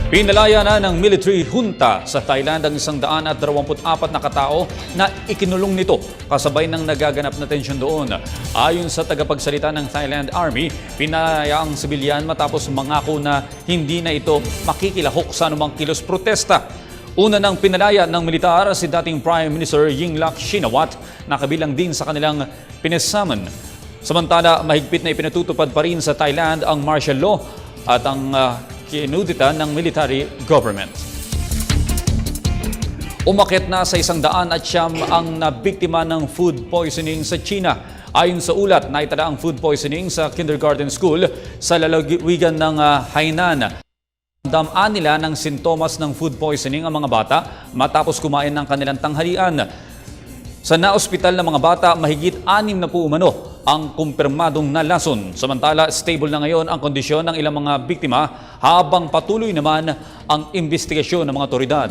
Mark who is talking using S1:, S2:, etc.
S1: Pinalaya na ng military junta sa Thailand ang 124 na katao na ikinulong nito kasabay ng nagaganap na tensyon doon. Ayon sa tagapagsalita ng Thailand Army, pinalaya ang sibilyan matapos mangako na hindi na ito makikilahok sa anumang kilos protesta. Una nang pinalaya ng militar si dating Prime Minister Yingluck Shinawatra na kabilang din sa kanilang pinasummon. Samantala, mahigpit na ipinatutupad pa rin sa Thailand ang martial law at ang kinudita ng military government. Umakyat na sa 109 ang nabiktima ng food poisoning sa China. Ayon sa ulat, naitala ang food poisoning sa kindergarten school sa lalawigan ng Hainan. Damdam nila ng sintomas ng food poisoning ang mga bata matapos kumain ng kanilang tanghalian. Sa naospital ng mga bata, mahigit 6 na po umano ang kumpirmadong nalason. Samantala, stable na ngayon ang kondisyon ng ilang mga biktima habang patuloy naman ang investigasyon ng mga otoridad.